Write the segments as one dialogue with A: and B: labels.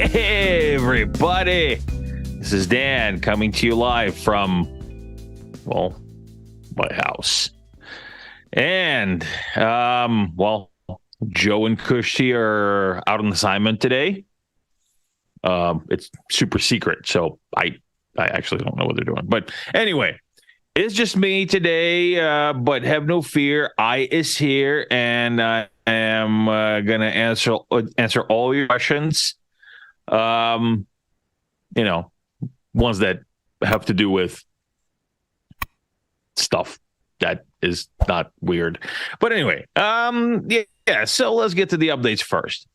A: Hey, everybody. This is Dan coming to you live from, well, my house. And, Joe and Kushti are out on assignment today. It's super secret, so I actually don't know what they're doing. But anyway, it's just me today, but have no fear. I is here, and I am going to answer all your questions. Ones that have to do with stuff that is not weird. But anyway, so let's get to the updates first.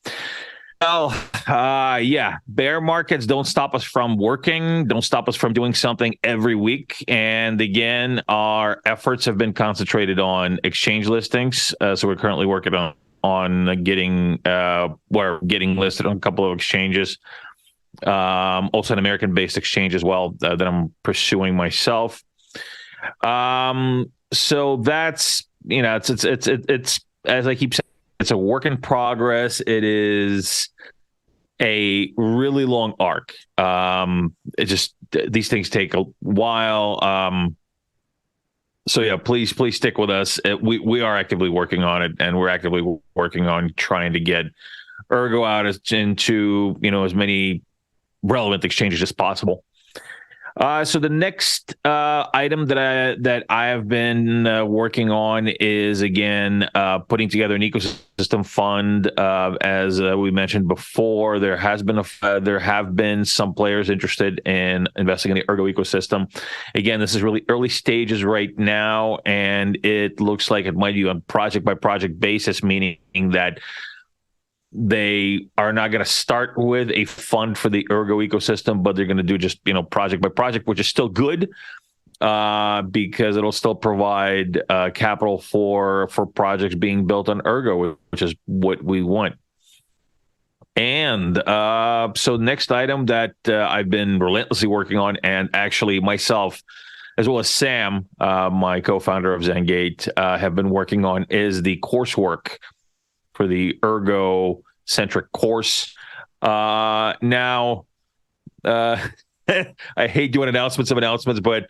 A: Bear markets don't stop us from working, don't stop us from doing something every week. And again, our efforts have been concentrated on exchange listings. So we're currently working on getting listed on a couple of exchanges. Also an American-based exchange as well that I'm pursuing myself. So that's, it's as I keep saying, it's a work in progress. It is a really long arc. These things take a while. Please stick with us. We are actively working on it, and we're actively working on trying to get Ergo out into, as many relevant exchanges as possible. So the next item that I have been working on is, again, putting together an ecosystem fund. As we mentioned before, there have been some players interested in investing in the Ergo ecosystem. Again, this is really early stages right now, and it looks like it might be on project by project basis, meaning that they are not going to start with a fund for the Ergo ecosystem, but they're going to do just, project by project, which is still good because it'll still provide capital for projects being built on Ergo, which is what we want. And so next item that I've been relentlessly working on, and actually myself, as well as Sam, my co-founder of Zenge, have been working on, is the coursework for the Ergo-centric course. I hate doing announcements, but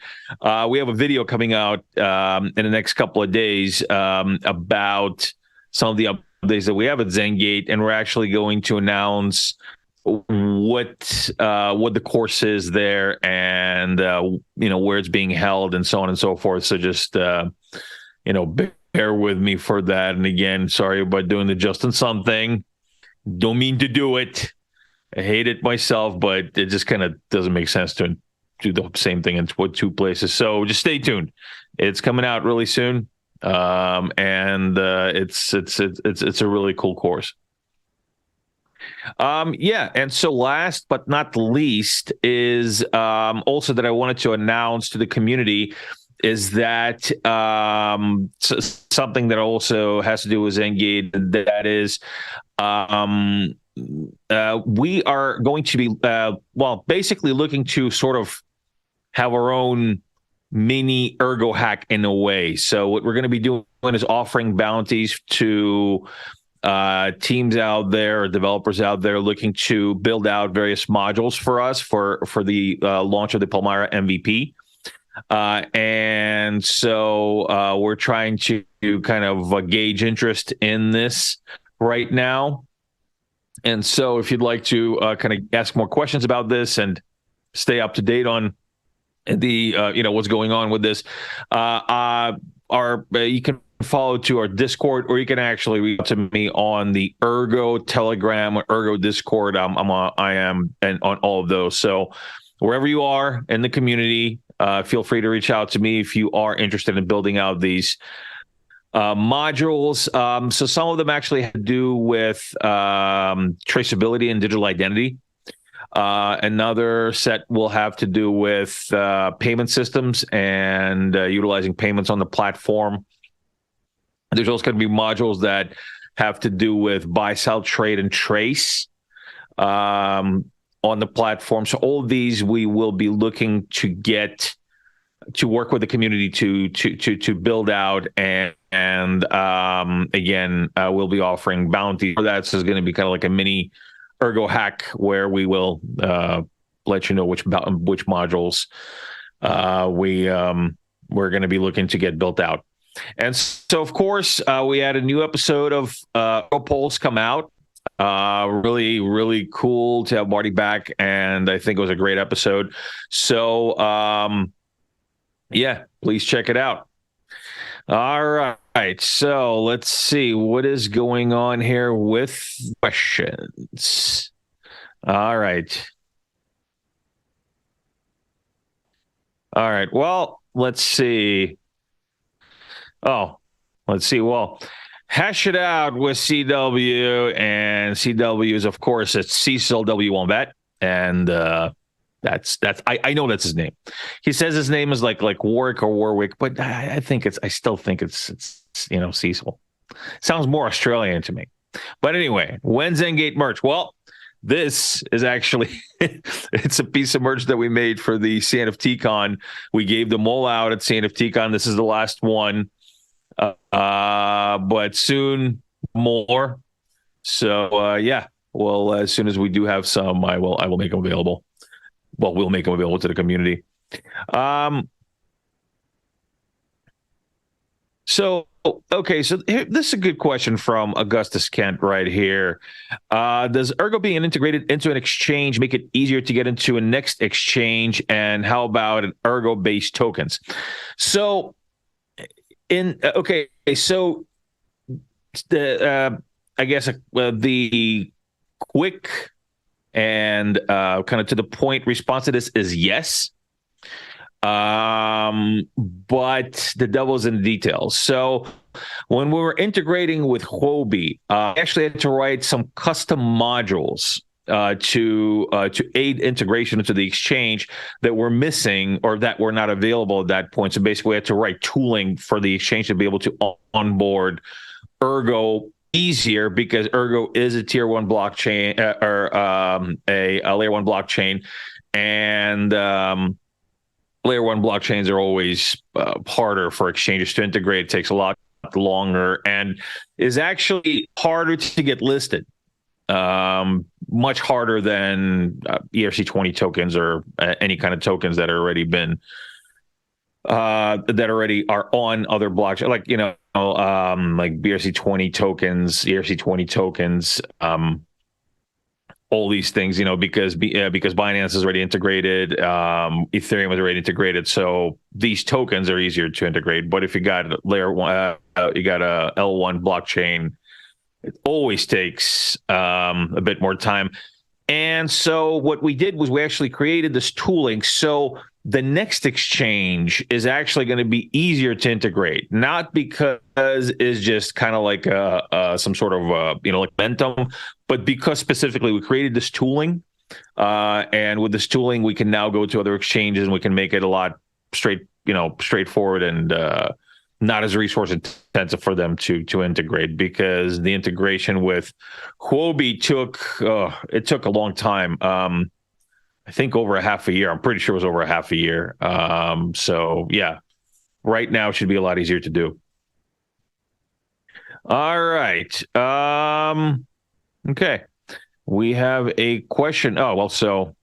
A: we have a video coming out in the next couple of days about some of the updates that we have at Zenge, and we're actually going to announce what the course is there, and where it's being held, and so on and so forth. So just bear with me for that. And again, sorry about doing the Justin Sun thing. Don't mean to do it. I hate it myself, but it just kind of doesn't make sense to do the same thing in two places. So just stay tuned. It's coming out really soon, and it's a really cool course. And so last but not least is also that I wanted to announce to the community is that something that also has to do with Zenge, that is, we are going to be, basically looking to sort of have our own mini ErgoHack in a way. So what we're going to be doing is offering bounties to teams out there, or developers out there looking to build out various modules for us for the launch of the Palmyra MVP. And so we're trying to kind of gauge interest in this right now. And so if you'd like to kind of ask more questions about this and stay up to date on the, what's going on with this, you can follow to our Discord, or you can actually reach out to me on the Ergo Telegram or Ergo Discord. I am and on all of those. So wherever you are in the community, feel free to reach out to me if you are interested in building out these modules. So some of them actually have to do with traceability and digital identity. Another set will have to do with payment systems and utilizing payments on the platform. There's also going to be modules that have to do with buy, sell, trade, and trace on the platform. So all of these we will be looking to get to work with the community to build out, and again, we'll be offering bounty for that. So it's going to be kind of like a mini ErgoHack, where we will let you know which modules we're going to be looking to get built out. And so, of course, we had a new episode of Polls come out. Really, really cool to have Marty back, and I think it was a great episode. So, yeah, please check it out. All right, so let's see what is going on here with questions. All right. Well, let's see. Well, hash it out with CW, and CW is, of course, it's Cecil W1Bet, and that's I know that's his name. He says his name is like Warwick or Warwick, but I still think it's Cecil. Sounds more Australian to me. But anyway, when Zenge merch? Well, this is actually it's a piece of merch that we made for the CNFT-Con. We gave them all out at CNFT-Con. This is the last one. But soon more. So yeah, well, as soon as we do have some, I will make them available. Well, we'll make them available to the community. So here, this is a good question from Augustus Kent right here. Does Ergo being integrated into an exchange make it easier to get into a next exchange? And how about an Ergo-based tokens? So so the I guess the quick and kind of to the point response to this is yes. But the devil's in the details. So when we were integrating with Huobi, I actually had to write some custom modules to aid integration into the exchange that were missing or that were not available at that point. So basically, we had to write tooling for the exchange to be able to onboard Ergo easier, because Ergo is a tier 1 blockchain or a layer 1 blockchain, and layer 1 blockchains are always harder for exchanges to integrate. It takes a lot longer and is actually harder to get listed. Much harder than ERC20 tokens or any kind of tokens that are already been that already are on other blockchains, like like BRC20 tokens, ERC20 tokens, all these things, because Binance is already integrated, Ethereum is already integrated, so these tokens are easier to integrate. But if you got layer one, you got a L1 blockchain, it always takes a bit more time. And so what we did was we actually created this tooling. So the next exchange is actually going to be easier to integrate, not because it's just kind of like some sort of like Momentum, but because specifically we created this tooling, and with this tooling we can now go to other exchanges and we can make it a lot straightforward and not as resource intensive for them to integrate, because the integration with Huobi took a long time. I think over a half a year. I'm pretty sure it was over a half a year. So yeah, right now it should be a lot easier to do. All right. Okay. We have a question. Oh, well, so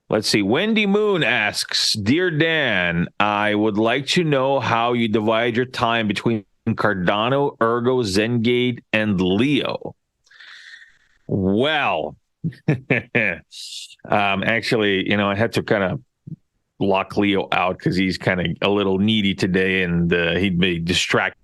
A: let's see. Wendy Moon asks, Dear Dan, I would like to know how you divide your time between Cardano, Ergo, Zenge, and Leo. Well, actually, I had to kind of lock Leo out because he's kind of a little needy today, and he'd be distracting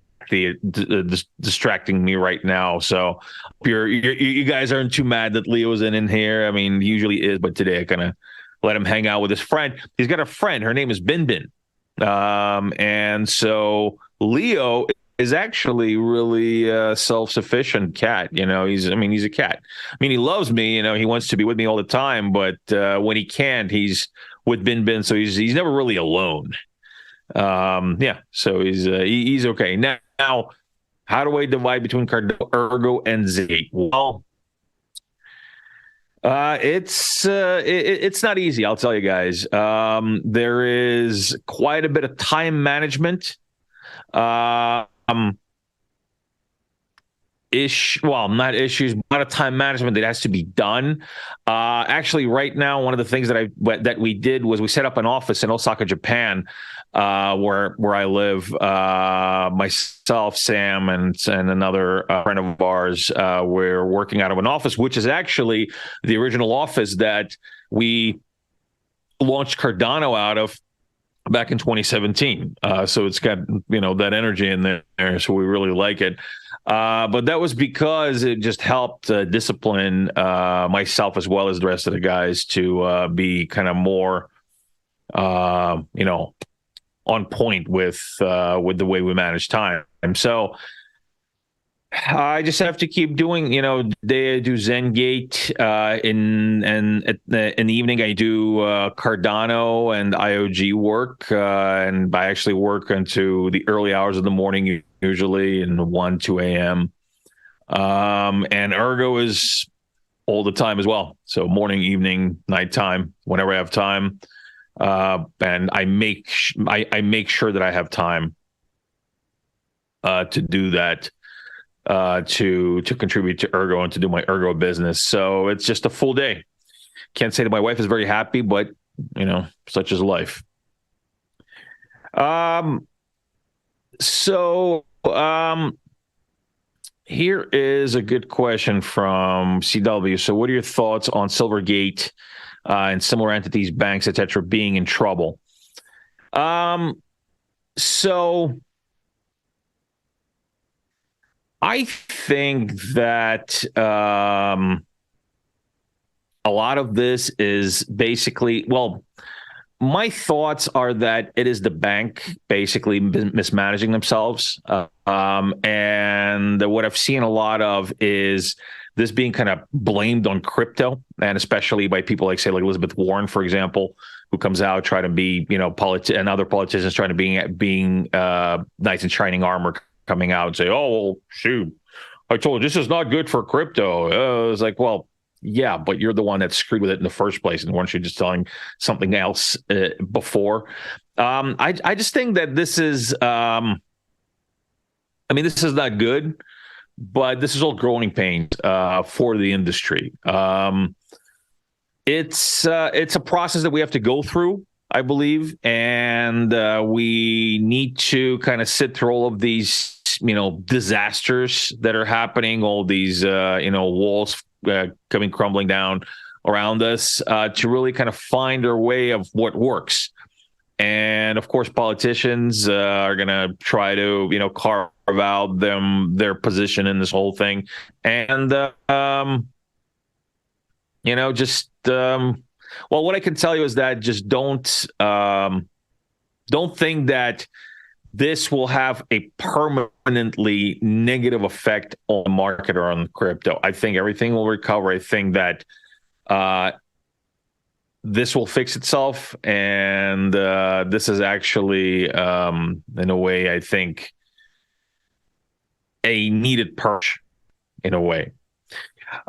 A: me right now. So you guys aren't too mad that Leo's in here. I mean, he usually is, but today I kind of let him hang out with his friend. He's got a friend. Her name is Bin Bin. And so Leo is actually really self-sufficient cat. He's a cat. I mean, he loves me. He wants to be with me all the time. But when he can't, he's with Bin Bin. So he's never really alone. Yeah. So he's okay. Now, how do I divide between Cardano, Ergo, and Zenge? Well, it's not easy. I'll tell you guys. There is quite a bit of time management. not issues, a lot of time management that has to be done. Actually, right now, one of the things that we did was we set up an office in Osaka, Japan, where I live. Myself, Sam, and another friend of ours, we're working out of an office, which is actually the original office that we launched Cardano out of back in 2017. So it's got, that energy in there. So we really like it. But that was because it just helped discipline myself as well as the rest of the guys to be kind of more, on point with the way we manage time. And so I just have to keep doing, they do Zenge in the evening. I do Cardano and IOG work, and I actually work into the early hours of the morning, usually in 1, 2 a.m. And Ergo is all the time as well. So morning, evening, nighttime, whenever I have time. And I make sure that I have time to do that. To contribute to Ergo and to do my Ergo business. So it's just a full day. Can't say that my wife is very happy, but such is life. Here is a good question from CW. So what are your thoughts on Silvergate and similar entities, banks, etc., being in trouble? So I think that a lot of this is basically, my thoughts are that it is the bank basically mismanaging themselves. And what I've seen a lot of is this being kind of blamed on crypto, and especially by people like Elizabeth Warren, for example, who comes out trying to be, and other politicians trying to being knights in shining armor, coming out and say, oh, well, shoot, I told you this is not good for crypto. It's like, well, yeah, but you're the one that screwed with it in the first place. And weren't you just telling something else before? I just think that this is, this is not good, but this is all growing pains for the industry. It's a process that we have to go through, I believe, and we need to kind of sit through all of these, disasters that are happening, all these, walls coming crumbling down around us, to really kind of find our way of what works. And of course, politicians are going to try to, carve out their position in this whole thing, and well, what I can tell you is that just don't think that this will have a permanently negative effect on the market or on crypto. I think everything will recover. I think that this will fix itself, and this is actually, in a way, I think, a needed purge, in a way.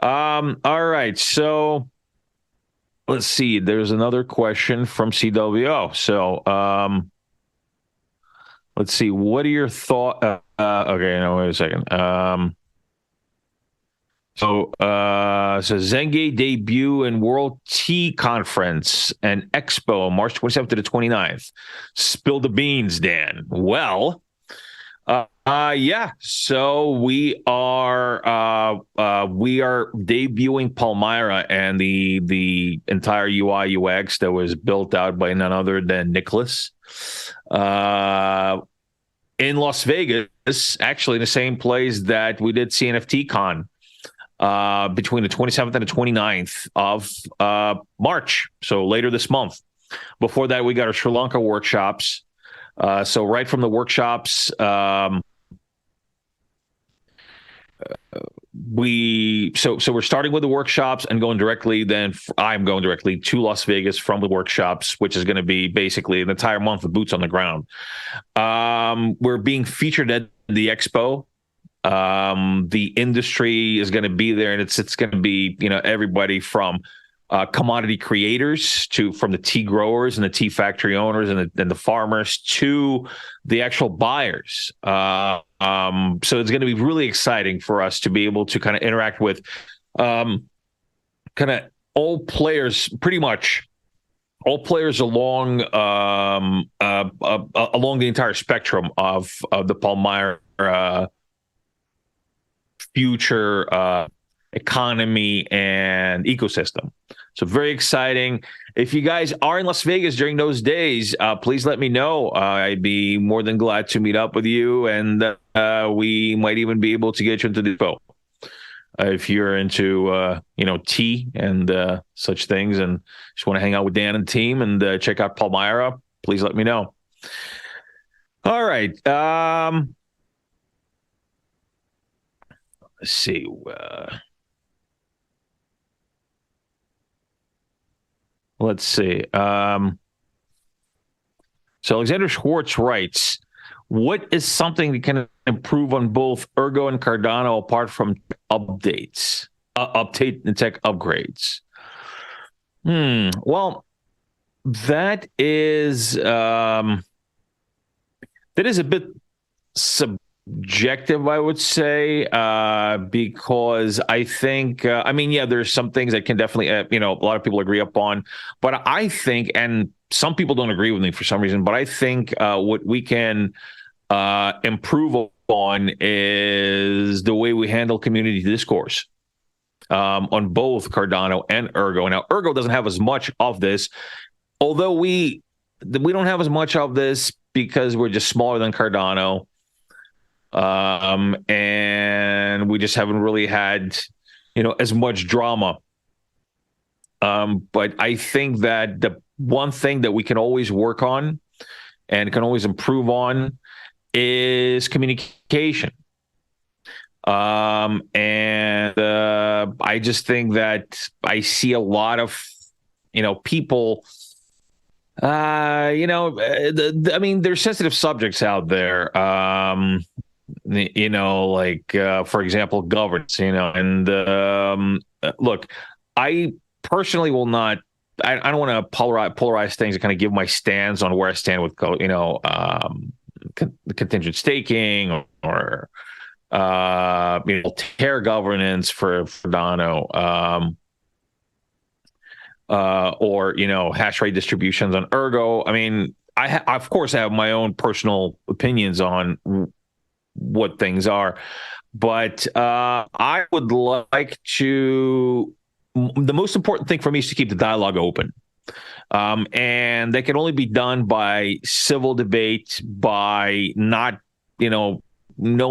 A: All right, so let's see. There's another question from CWO. So let's see. What are your thoughts? Okay, no, wait a second. So Zenge debut and World Tea Conference and Expo, March 27th to the 29th. Spill the beans, Dan. Well, yeah. So we are debuting Palmyra and the entire UI UX that was built out by none other than Nicholas in Las Vegas, actually the same place that we did CNFT Con between the 27th and the 29th of March. So later this month. Before that, we got our Sri Lanka workshops. So right from the workshops, we're starting with the workshops and going directly. Then I'm going directly to Las Vegas from the workshops, which is going to be basically an entire month of boots on the ground. We're being featured at the expo. The industry is going to be there, and it's going to be, everybody from commodity creators from the tea growers and the tea factory owners and the farmers to the actual buyers. So it's going to be really exciting for us to be able to kind of interact with kind of all players, pretty much all players along along the entire spectrum of the Paul Meyer future economy and ecosystem. So very exciting. If you guys are in Las Vegas during those days, please let me know. I'd be more than glad to meet up with you, and we might even be able to get you into the show. If you're into tea and such things, and just want to hang out with Dan and the team and check out Paul Meyer, please let me know. All right. Let's see. Let's see. So Alexander Schwartz writes, what is something that can improve on both Ergo and Cardano apart from updates, update and tech upgrades? Well, that is a bit subjective, I would say, because I think, there's some things that can definitely, a lot of people agree upon, but I think, and some people don't agree with me for some reason, but I think what we can improve on is the way we handle community discourse on both Cardano and Ergo. Now, Ergo doesn't have as much of this, although we don't have as much of this because we're just smaller than Cardano. And we just haven't really had, as much drama. But I think that the one thing that we can always work on and can always improve on is communication. I just think that I see a lot of, people, there's sensitive subjects out there. For example, governance, and look, I personally will not, I don't want to polarize things and kind of give my stance on where I stand with, contingent staking or Terra governance for Cardano, or, hash rate distributions on Ergo. I mean, I of course have my own personal opinions on what things are, but I would like to, the most important thing for me is to keep the dialogue open. And that can only be done by civil debate, by not, no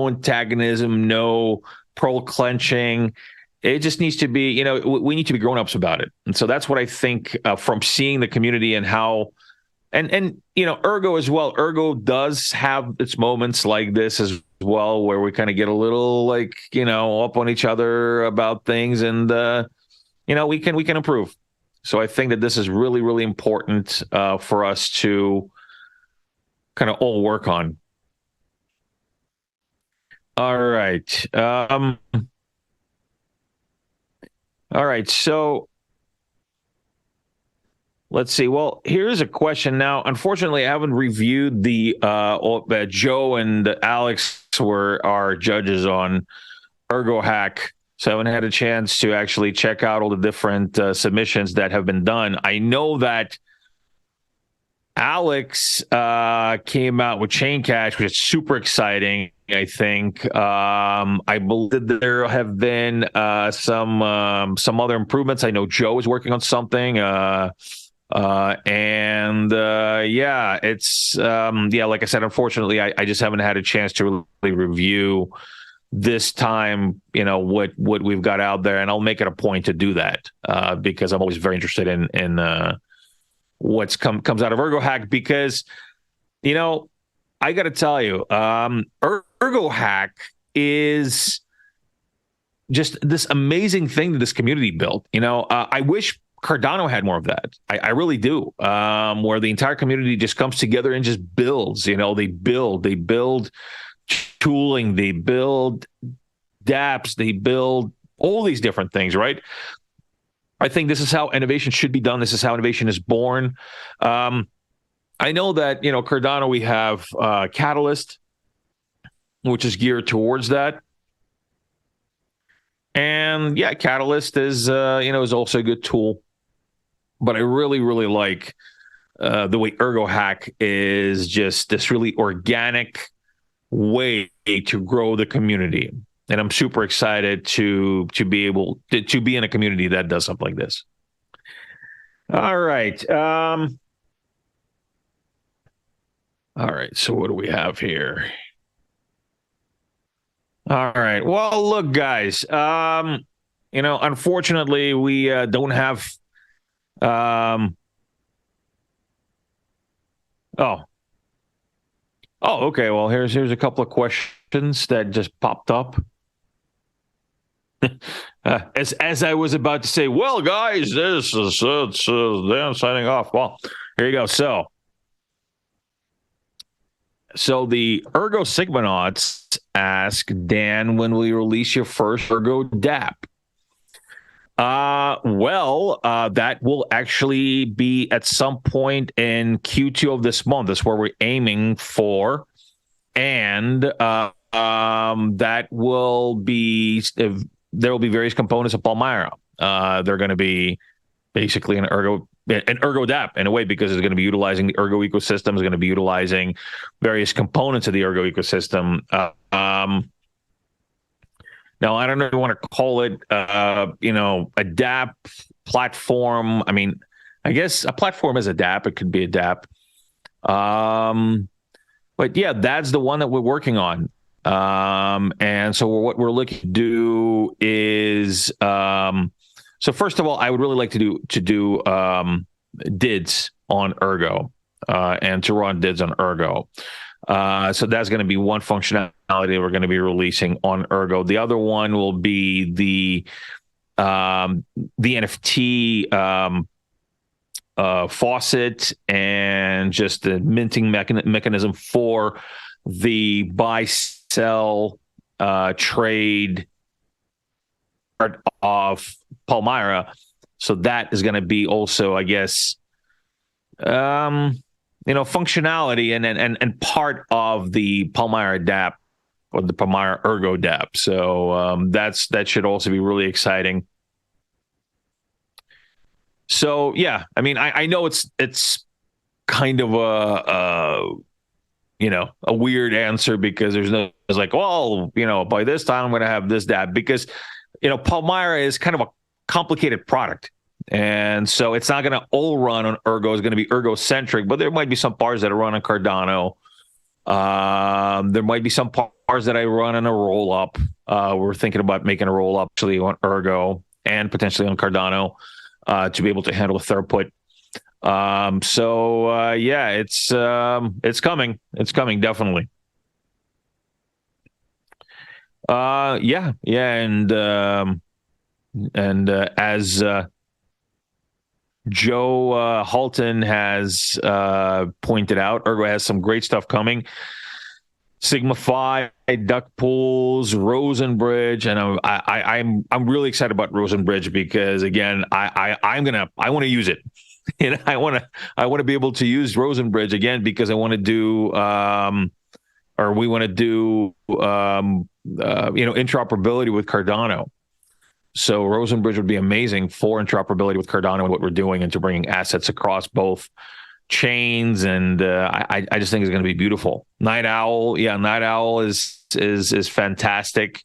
A: antagonism, no pearl clenching. It just needs to be, we need to be grown-ups about it. And so that's what I think from seeing the community and how, and Ergo as well. Ergo does have its moments like this as well, where we kind of get a little up on each other about things, and we can improve. So I think that this is really, really important for us to kind of all work on. All right. All right. So let's see. Well, here's a question now. Unfortunately, I haven't reviewed the Joe and Alex were our judges on ErgoHack, so I haven't had a chance to actually check out all the different submissions that have been done. I know that Alex came out with Chain Cash, which is super exciting. I think I believe that there have been some other improvements. I know Joe is working on something. It's like I said, unfortunately, I just haven't had a chance to really review this time, what we've got out there, and I'll make it a point to do that because I'm always very interested in what's comes out of ErgoHack, because I got to tell you, ErgoHack is just this amazing thing that this community built. I wish Cardano had more of that. I really do. Where the entire community just comes together and just builds. They build tooling, they build dApps, they build all these different things, right? I think this is how innovation should be done. This is how innovation is born. I know that, Cardano, we have Catalyst, which is geared towards that. And yeah, Catalyst is also a good tool. But I really, really like the way ErgoHack is just this really organic way to grow the community. And I'm super excited to be able to be in a community that does something like this. All right. All right. So what do we have here? All right. Well, look, guys, unfortunately, we don't have okay. Well, here's a couple of questions that just popped up. As I was about to say, well, guys, this is Dan signing off. Well, here you go. So the Ergo Sigmanauts ask, Dan, when will you release your first Ergo DApp? That will actually be at some point in Q2 of this month. That's where we're aiming for. And that will be, there will be various components of Palmyra. They're going to be basically an Ergo DApp in a way, because it's going to be utilizing the Ergo ecosystem, is going to be utilizing various components of the Ergo ecosystem. Now, I don't know if you want to call it, a DApp platform. I mean, I guess a platform is a DApp. It could be a DApp. But yeah, that's the one that we're working on. And so what we're looking to do is, so first of all, I would really like to do DIDs on Ergo, and to run DIDs on Ergo. So that's going to be one functionality we're going to be releasing on Ergo. The other one will be the NFT faucet, and just the minting mechanism for the buy, sell, trade part of Palmyra. So that is going to be also, I guess, functionality and part of the Palmyra DApp, or the Palmyra Ergo DApp. So that should also be really exciting. So yeah, I mean, I know it's kind of a weird answer, because it's like, well, by this time I'm going to have this DApp, because Palmyra is kind of a complicated product. And so it's not going to all run on Ergo. It's going to be Ergo-centric, but there might be some parts that run on Cardano. There might be some parts that I run on a roll-up. We're thinking about making a roll-up actually on Ergo and potentially on Cardano to be able to handle a throughput. Yeah, it's coming. It's coming, definitely. Yeah, and as Joe Halton has pointed out, Ergo has some great stuff coming. Sigma Phi, duck pools, Rosenbridge, and I'm really excited about Rosenbridge, because again, I want to use it. And I want to be able to use Rosenbridge again, because I want to do we want to do interoperability with Cardano. So Rosenbridge would be amazing for interoperability with Cardano and what we're doing, and to bringing assets across both chains. And I just think it's going to be beautiful. Night Owl is fantastic.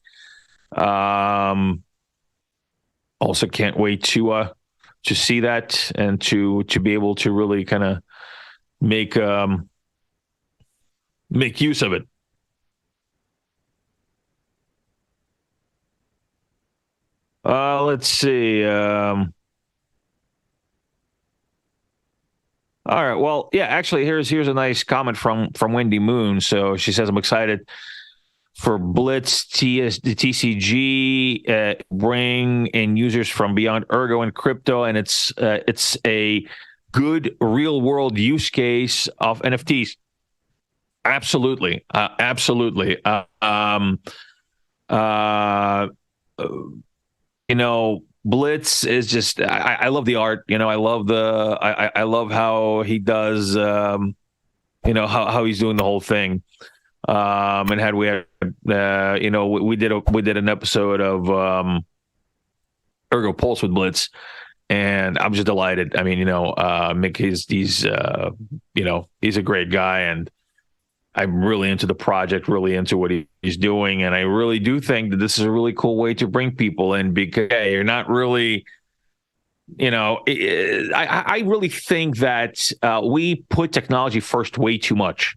A: Also can't wait to see that, and to be able to really kind of make use of it. Let's see. All right. Well, yeah, actually, here's a nice comment from Wendy Moon. So she says, I'm excited for Blitz the TCG, bring in users from beyond Ergo and crypto, and it's a good real world use case of NFTs. Absolutely. Blitz is just, I love the art. I love I love how he does, how he's doing the whole thing. And had we had, we did an episode of Ergo Pulse with Blitz, and I'm just delighted. I mean, Mick, he's a great guy, and I'm really into the project, really into what he's doing. And I really do think that this is a really cool way to bring people in, because you're not really, I really think that we put technology first way too much.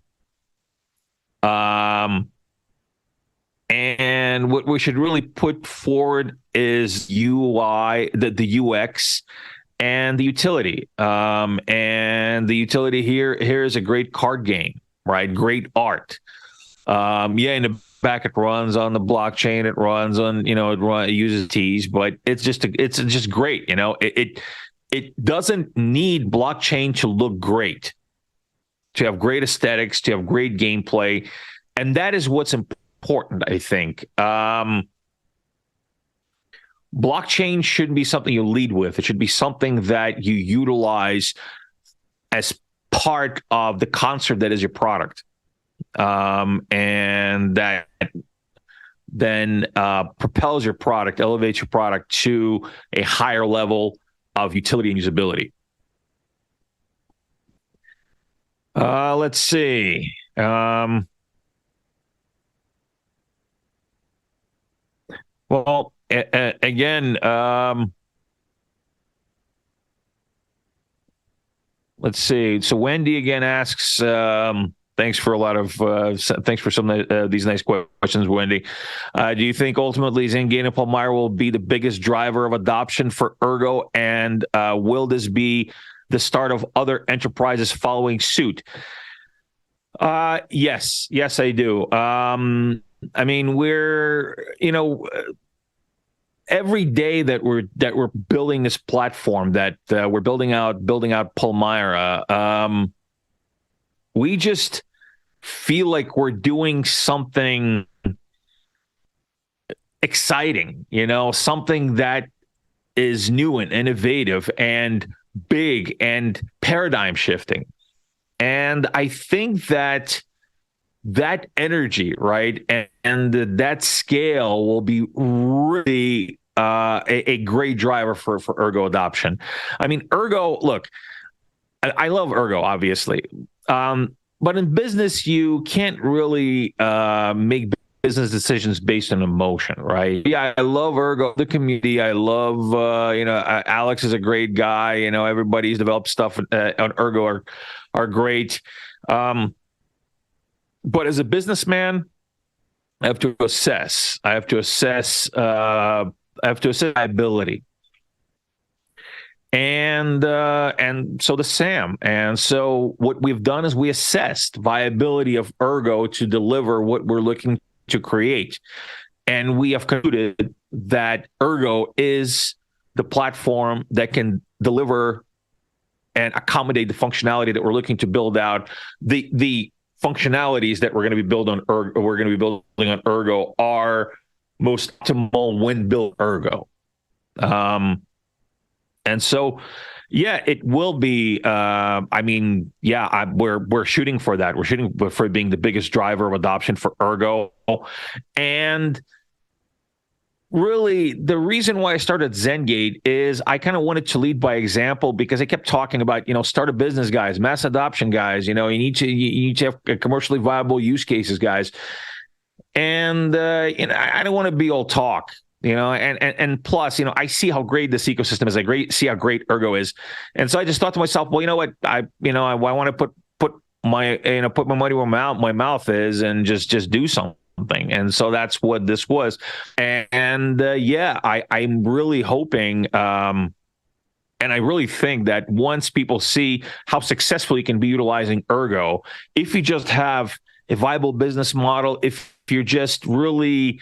A: And what we should really put forward is UI, the UX, and the utility. And the utility here is a great card game, right? Great art. In the back it runs on the blockchain. It runs on, it uses T's, but it's just great. It doesn't need blockchain to look great, to have great aesthetics, to have great gameplay. And that is what's important, I think. Blockchain shouldn't be something you lead with. It should be something that you utilize as part of the concert that is your product. And that then propels your product, elevates your product to a higher level of utility and usability. Let's see. Well, again, let's see. So Wendy again asks, thanks for some of these nice questions, Wendy. Do you think ultimately Zenge and Paul Meyer will be the biggest driver of adoption for Ergo, and will this be the start of other enterprises following suit? Yes, I do. I mean, we're, every day that we're building this platform, that we're building out Palmyra, we just feel like we're doing something exciting, something that is new and innovative and big and paradigm shifting. And I think that energy, right, and that scale will be really a great driver for Ergo adoption. I mean, Ergo, look, I love Ergo, obviously. But in business, you can't really make business decisions based on emotion, right? Yeah, I love Ergo, the community. I love, Alex is a great guy. Everybody's developed stuff on Ergo are great. But as a businessman, I have to assess. I have to assess liability. And so the SAM. And so what we've done is we assessed viability of Ergo to deliver what we're looking to create. And we have concluded that Ergo is the platform that can deliver and accommodate the functionality that we're looking to build out. The functionalities that we're going to be building on Ergo are most optimal when built Ergo. And so, yeah, it will be. We're shooting for that. We're shooting for being the biggest driver of adoption for Ergo. And really, the reason why I started Zenge is I kind of wanted to lead by example, because I kept talking about, start a business, guys, mass adoption, guys. You need to have commercially viable use cases, guys. And I don't want to be all talk. And plus, I see how great this ecosystem is. I see how great Ergo is. And so I just thought to myself, well, you know what? I want to put my money where my mouth is and just do something. And so that's what this was. And I'm really hoping, and I really think that once people see how successful you can be utilizing Ergo, if you just have a viable business model, if you're just really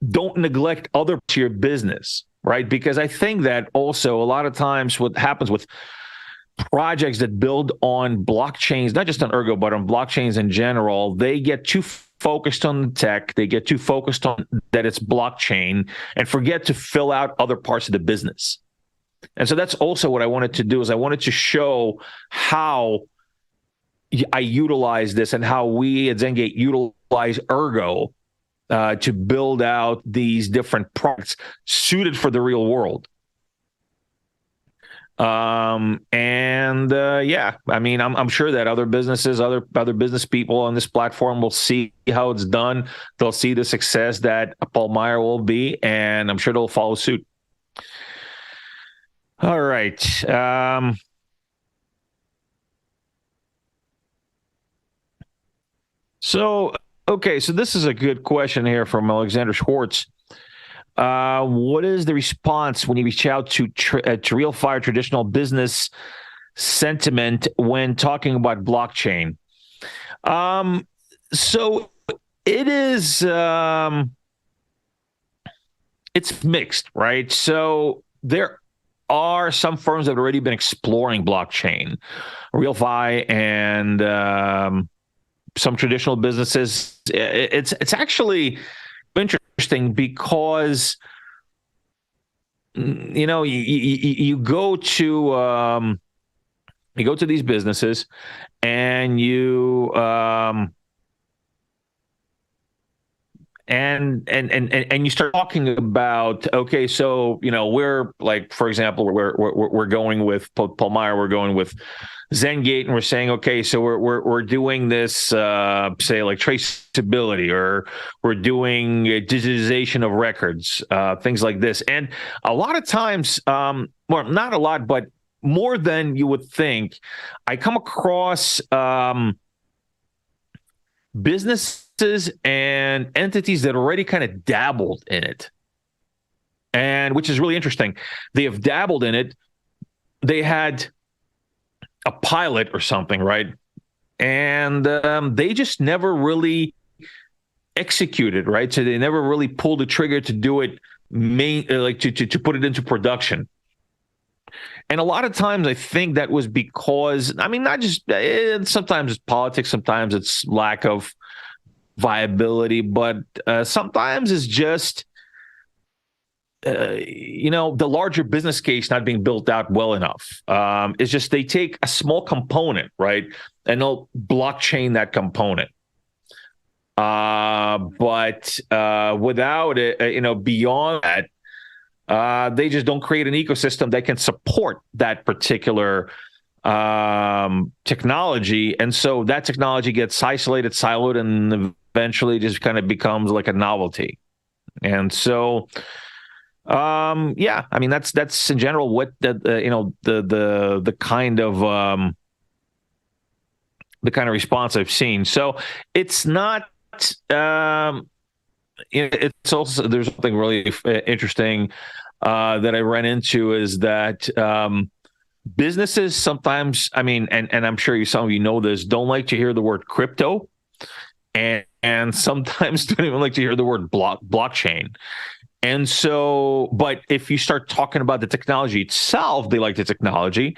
A: don't neglect other parts of your business, right? Because I think that also a lot of times what happens with projects that build on blockchains, not just on Ergo, but on blockchains in general, they get too focused on the tech. They get too focused on that it's blockchain and forget to fill out other parts of the business. And so that's also what I wanted to do, is I wanted to show how I utilize this and how we at Zenge utilize Ergo to build out these different products suited for the real world. Yeah, I mean, I'm sure that other businesses, other business people on this platform will see how it's done. They'll see the success that Paul Meyer will be, and I'm sure they'll follow suit. All right. So this is a good question here from Alexander Schwartz. What is the response when you reach out to Real Fire traditional business sentiment when talking about blockchain? So it is, it's mixed, right? So there are some firms that have already been exploring blockchain, RealFi, and some traditional businesses. It's actually interesting because you go to these businesses and you and you start talking about, okay, so we're like, for example, we're going with Paul Meyer, we're going with Zenge, and we're saying, okay, so we're doing this, say, like traceability, or we're doing digitization of records, things like this. And a lot of times, well, not a lot, but more than you would think, I come across businesses and entities that already kind of dabbled in it, and which is really interesting. They have dabbled in it. They had a pilot or something, right? And they just never really executed, right? So they never really pulled the trigger to do it, to put it into production. And a lot of times I think that was because, I mean, not just, sometimes it's politics, sometimes it's lack of viability, but sometimes it's just, the larger business case not being built out well enough. It's just they take a small component, right, and they'll blockchain that component. But without it, beyond that, they just don't create an ecosystem that can support that particular technology. And so that technology gets isolated, siloed, and eventually just kind of becomes like a novelty. And so, yeah, I mean, that's in general what the kind of response I've seen. So it's not, it's also, there's something really interesting that I ran into, is that businesses sometimes, I mean, and I'm sure some of you know this, don't like to hear the word crypto, and sometimes don't even like to hear the word blockchain. And so, but if you start talking about the technology itself, they like the technology.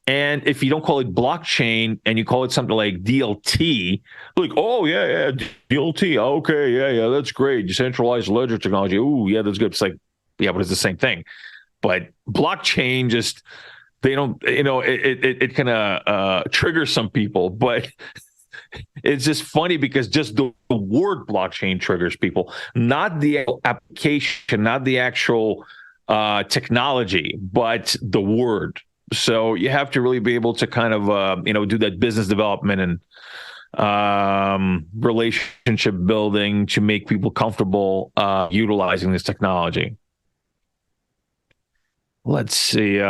A: And if you don't call it blockchain and you call it something like DLT, like, oh, yeah, DLT. Okay, yeah, that's great. Decentralized ledger technology. Oh, yeah, that's good. It's like, yeah, but it's the same thing. But blockchain just, they don't, it kind of triggers some people. But it's just funny because just the word blockchain triggers people, not the application, not the actual technology, but the word. So you have to really be able to kind of, do that business development and relationship building to make people comfortable utilizing this technology. Let's see.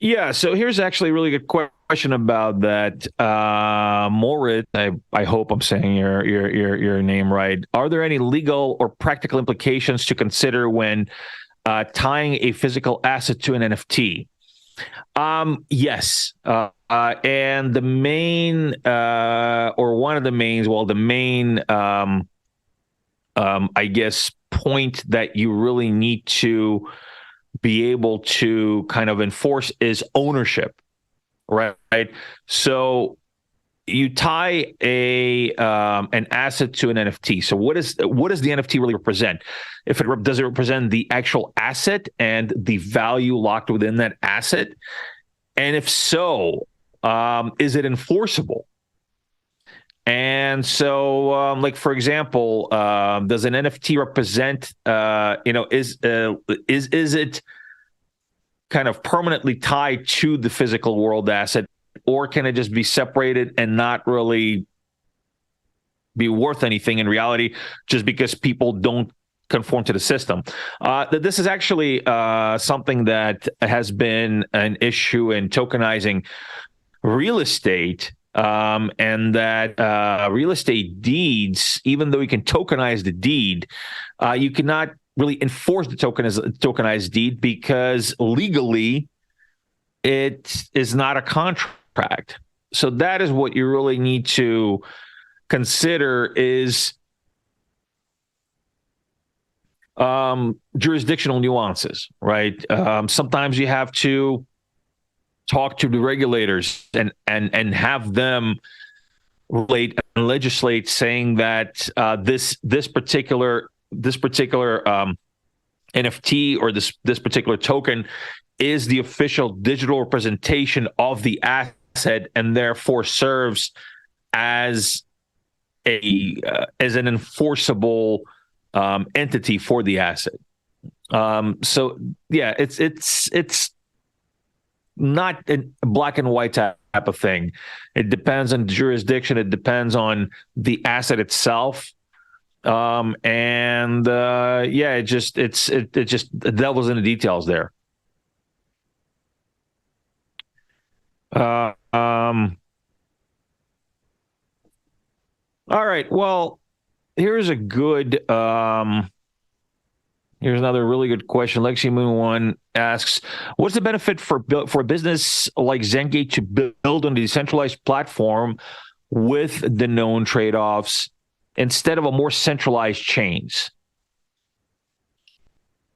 A: Yeah, so here's actually a really good question about that. Moritz, I hope I'm saying your name right. Are there any legal or practical implications to consider when tying a physical asset to an NFT? Yes. And the main, or one of the mains, well, the main, I guess, point that you really need to be able to kind of enforce is ownership, right? So you tie an asset to an NFT. So what does the NFT really represent? Does it represent the actual asset and the value locked within that asset? And if so, is it enforceable? And so, like for example, does an NFT represent? Is it kind of permanently tied to the physical world asset, or can it just be separated and not really be worth anything in reality, just because people don't conform to the system? This is actually something that has been an issue in tokenizing real estate. And that real estate deeds, even though you can tokenize the deed, you cannot really enforce the tokenized deed, because legally it is not a contract. So that is what you really need to consider is jurisdictional nuances, right? Sometimes you have to talk to the regulators and have them relate and legislate, saying that this particular NFT or this particular token is the official digital representation of the asset, and therefore serves as an enforceable entity for the asset. So yeah, it's not a black and white type of thing. It depends on jurisdiction. It depends on the asset itself. It just the devil's in the details there. All right. Well, here's another really good question. Lexi Moon One asks, what's the benefit for a business like Zenge to build on a decentralized platform with the known trade-offs instead of a more centralized chains?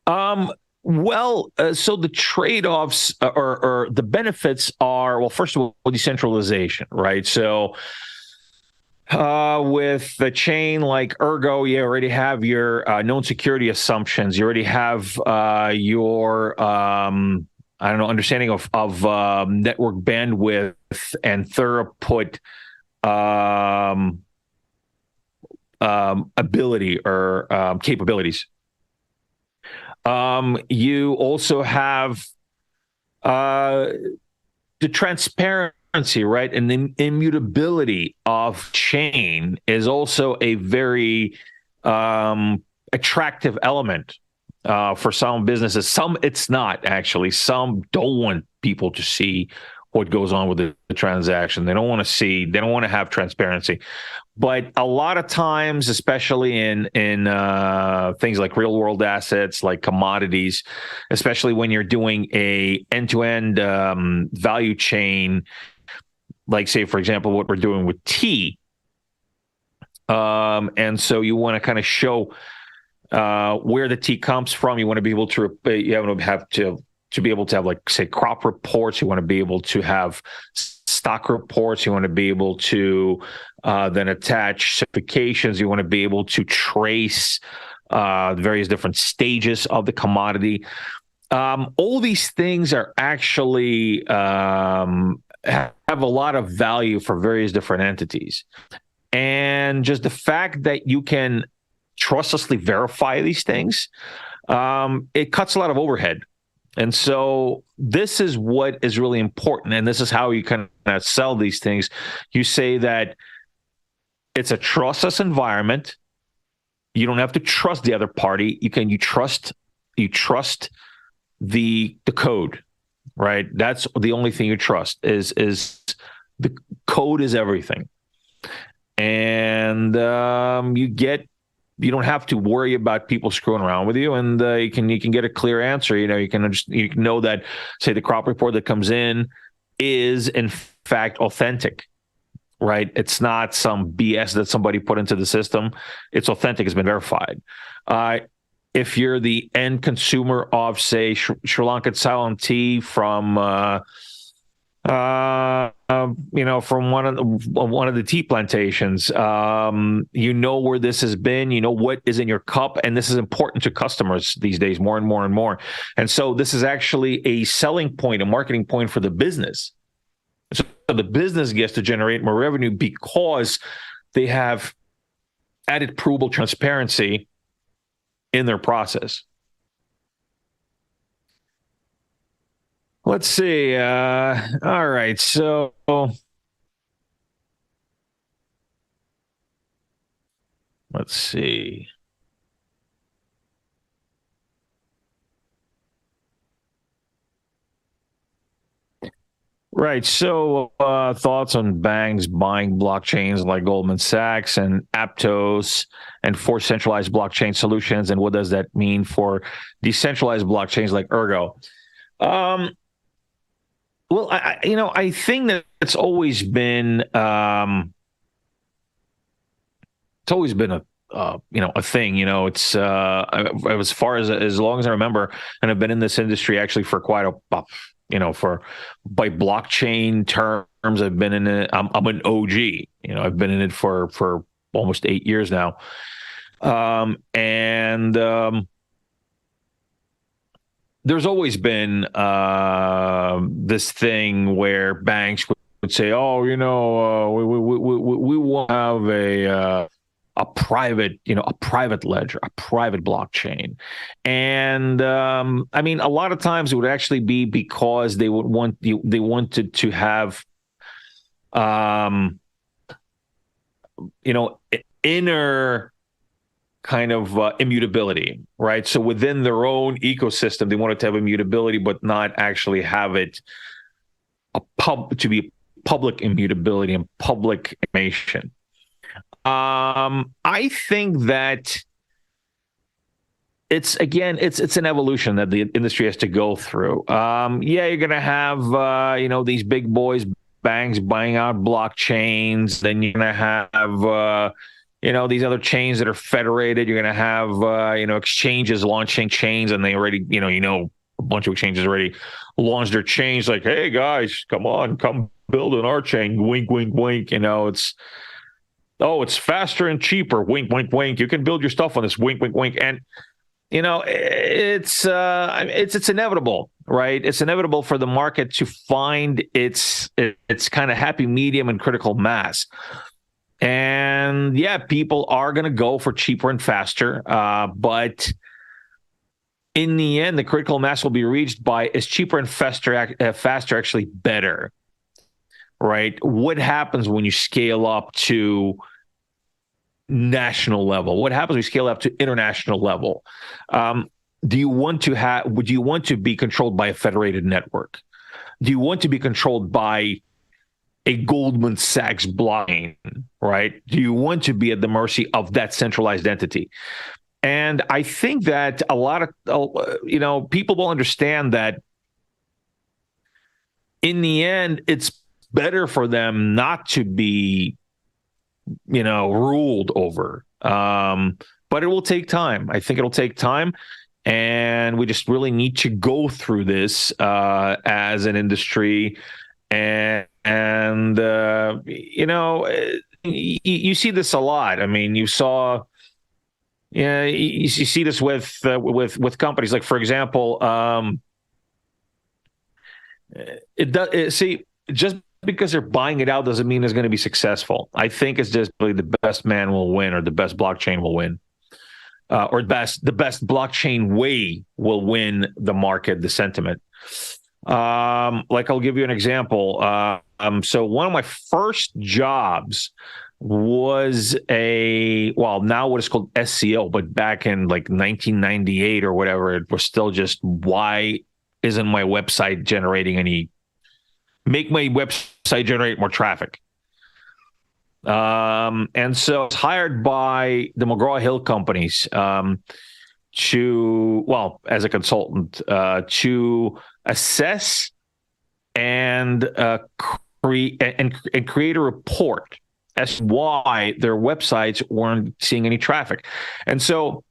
A: So the trade-offs or the benefits are, well, first of all, decentralization, right? So with a chain like Ergo, you already have your known security assumptions. You already have your understanding of network bandwidth and throughput ability or capabilities. You also have the transparency, right? And the immutability of chain is also a very attractive element for some businesses. Some it's not, actually. Some don't want people to see what goes on with the transaction. They don't want to have transparency. But a lot of times, especially in things like real world assets, like commodities, especially when you're doing a end-to-end value chain, like say, for example, what we're doing with tea. And so you want to kind of show where the tea comes from. You want to be able to be able to have, like, say, crop reports. You want to be able to have stock reports. You want to be able to then attach certifications. You want to be able to trace the various different stages of the commodity. All these things are actually have a lot of value for various different entities. And just the fact that you can trustlessly verify these things, it cuts a lot of overhead. And so this is what is really important. And this is how you kind of sell these things. You say that it's a trustless environment. You don't have to trust the other party. You trust the code, right? That's the only thing you trust is the code is everything. And you don't have to worry about people screwing around with you, and you can get a clear answer. You can know that, say, the crop report that comes in is in fact authentic, right? It's not some BS that somebody put into the system. It's authentic. It's been verified. if you're the end consumer of, say, Sri Lankan Ceylon tea from from one of the tea plantations. You know where this has been. You know what is in your cup, and this is important to customers these days more and more and more. And so this is actually a selling point, a marketing point for the business. So the business gets to generate more revenue because they have added provable transparency in their process. Let's see. All right. So let's see. Right. So thoughts on banks buying blockchains like Goldman Sachs and Aptos and for centralized blockchain solutions, and what does that mean for decentralized blockchains like Ergo? Well, I think that it's always been a a thing. It's as far as long as I remember, and I've been in this industry actually for quite by blockchain terms, I've been in it. I'm an OG. I've been in it for almost 8 years now, and there's always been this thing where banks would say, "Oh, we want to have a private ledger, a private blockchain," and a lot of times it would actually be because they wanted to have inner kind of immutability, right? So within their own ecosystem, they wanted to have immutability, but not actually have it to be public immutability and public information. I think that it's an evolution that the industry has to go through. You're going to have these big boys, banks buying out blockchains. Then you're going to have these other chains that are federated. You're going to have, exchanges launching chains, and they already, a bunch of exchanges already launched their chains like, "Hey guys, come build on our chain." Wink, wink, wink. It's faster and cheaper. Wink, wink, wink. You can build your stuff on this. Wink, wink, wink. And, it's inevitable, right? It's inevitable for the market to find its kind of happy medium and critical mass. And people are going to go for cheaper and faster. But in the end, the critical mass will be reached by, is cheaper and faster actually better, right? What happens when you scale up to national level? What happens when you scale up to international level? Would you want to be controlled by a federated network? Do you want to be controlled by a Goldman Sachs blockchain, right? Do you want to be at the mercy of that centralized entity? And I think that a lot of, people will understand that in the end, it's better for them not to be, ruled over. But it will take time. I think it'll take time. And we just really need to go through this as an industry. And you see this a lot. I mean, you see this with companies. Like, for example, just because they're buying it out doesn't mean it's going to be successful. I think it's just really the best man will win, or the best blockchain will win, or the best blockchain way will win the market, the sentiment. Like, I'll give you an example. So one of my first jobs was now what is called SEO, but back in like 1998 or whatever, it was still just, why isn't my website make my website generate more traffic? And so I was hired by the McGraw-Hill companies as a consultant to assess and create a report as to why their websites weren't seeing any traffic. And so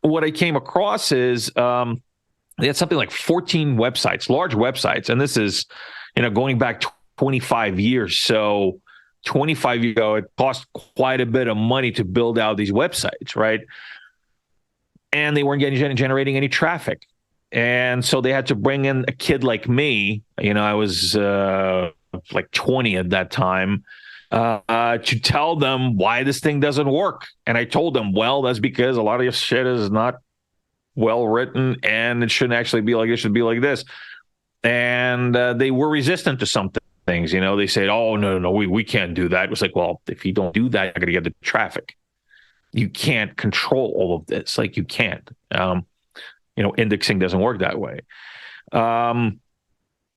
A: what I came across is they had something like 14 websites, large websites, and this is, going back 25 years. So 25 years ago, it cost quite a bit of money to build out these websites, right? And they weren't generating any traffic. And so they had to bring in a kid like me. I was like 20 at that time, to tell them why this thing doesn't work. And I told them, well, that's because a lot of your shit is not well written, and it shouldn't actually be like this. It should be like this. And they were resistant to some things. They said, "Oh, no, we can't do that." It was like, well, if you don't do that, you're going to get the traffic. You can't control all of this. Like, you can't. Indexing doesn't work that way. And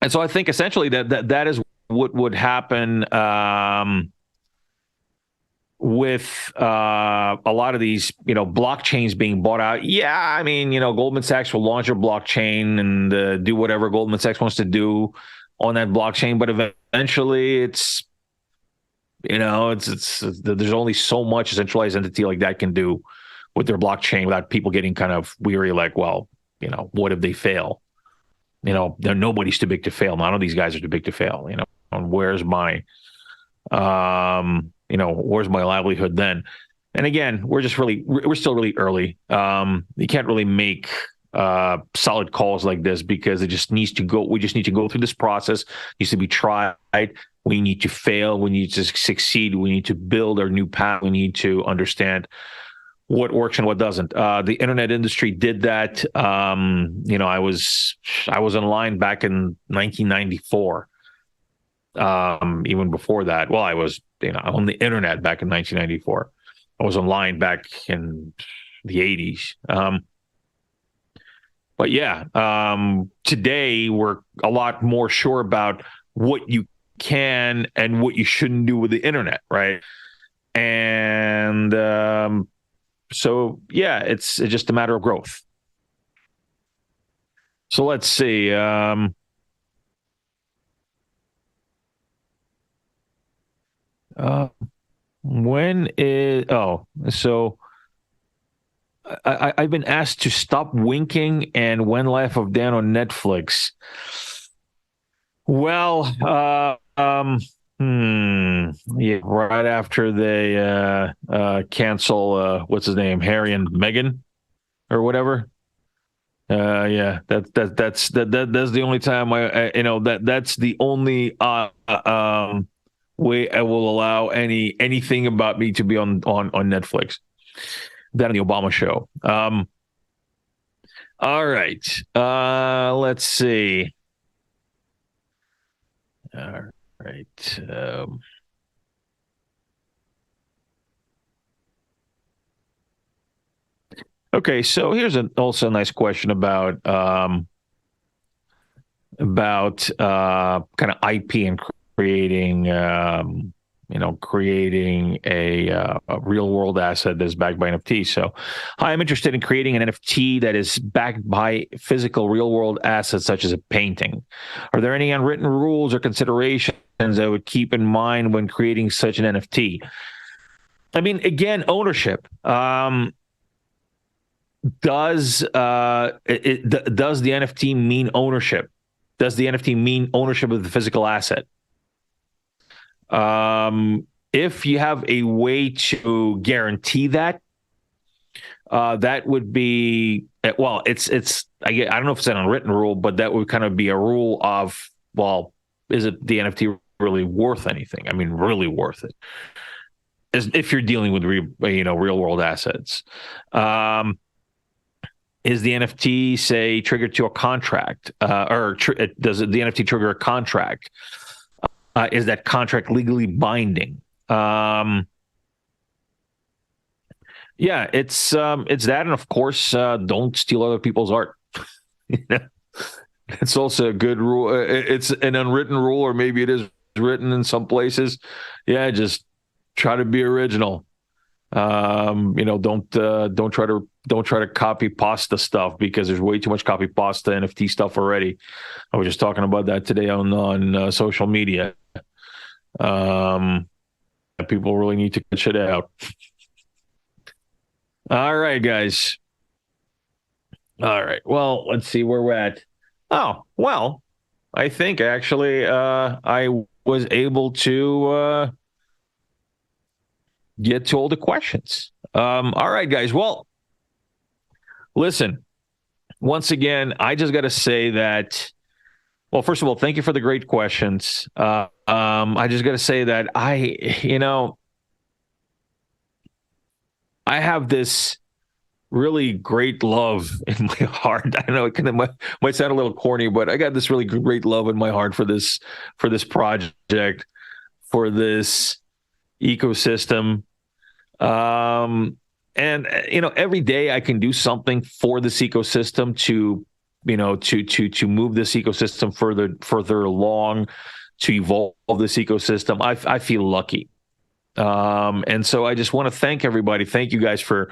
A: so I think essentially that is what would happen with a lot of these, blockchains being bought out. Yeah, I mean, Goldman Sachs will launch a blockchain and do whatever Goldman Sachs wants to do on that blockchain, but eventually it's there's only so much a centralized entity like that can do with their blockchain without people getting kind of weary, like, well, what if they fail? Nobody's too big to fail. None of these guys are too big to fail. And where's my where's my livelihood then? And again, we're still really early. You can't really make solid calls like this because we just need to go through this process. It needs to be tried. We need to fail. We need to succeed. We need to build our new path. We need to understand what works and what doesn't. The internet industry did that. I was in line back in 1994. Even before that, well, I was on the internet back in 1994. I was online back in the 80s. But yeah, today we're a lot more sure about what you can and what you shouldn't do with the internet, right? And so yeah, it's just a matter of growth. So let's see. So I've been asked to stop winking and When Life of Dan on Netflix. Well, yeah, right after they cancel what's his name, Harry and Meghan or whatever. Yeah, that's the only time that's the only way I will allow anything about me to be on Netflix. That and the Obama show. All right. Let's see. All right. Okay, so here's also a nice question about kind of IP and creating creating a real world asset that's backed by NFT. So, hi, I'm interested in creating an NFT that is backed by physical real world assets such as a painting. Are there any unwritten rules or considerations I would keep in mind when creating such an NFT? I mean, again, ownership. Does the NFT mean ownership? Does the NFT mean ownership of the physical asset? If you have a way to guarantee that, that would be, well, I don't know if it's an unwritten rule, but that would kind of be a rule of, well, is it the NFT really worth anything? I mean, really worth it. If you're dealing with real world assets. Is the NFT, say, triggered to a contract, or does the NFT trigger a contract? Is that contract legally binding? Yeah, it's that, and of course, don't steal other people's art. It's also a good rule. It's an unwritten rule, or maybe it is written in some places. Yeah, just try to be original. Don't try to copy pasta stuff, because there's way too much copy pasta NFT stuff already. I was just talking about that today on social media. People really need to cut shit out. All right, guys. All right. Well, let's see where we're at. Oh, well, I think actually I was able to get to all the questions. All right, guys. Well, listen, once again, I just got to say that, well, first of all, thank you for the great questions. I just got to say that I have this really great love in my heart. I know it kind of might sound a little corny, but I got this really great love in my heart for this project, for this ecosystem. And every day I can do something for this ecosystem to move this ecosystem further along, to evolve this ecosystem. I feel lucky. And so I just want to thank everybody. Thank you guys for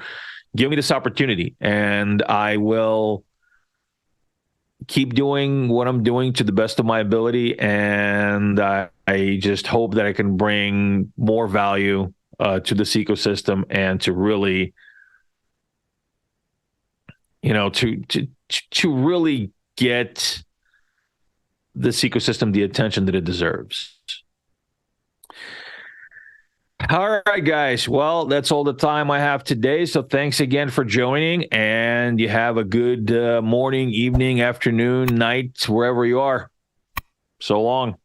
A: giving me this opportunity, and I will keep doing what I'm doing to the best of my ability. And I just hope that I can bring more value to this ecosystem, and to really, to really get this ecosystem the attention that it deserves. All right, guys. Well, that's all the time I have today. So thanks again for joining, and you have a good morning, evening, afternoon, night, wherever you are. So long.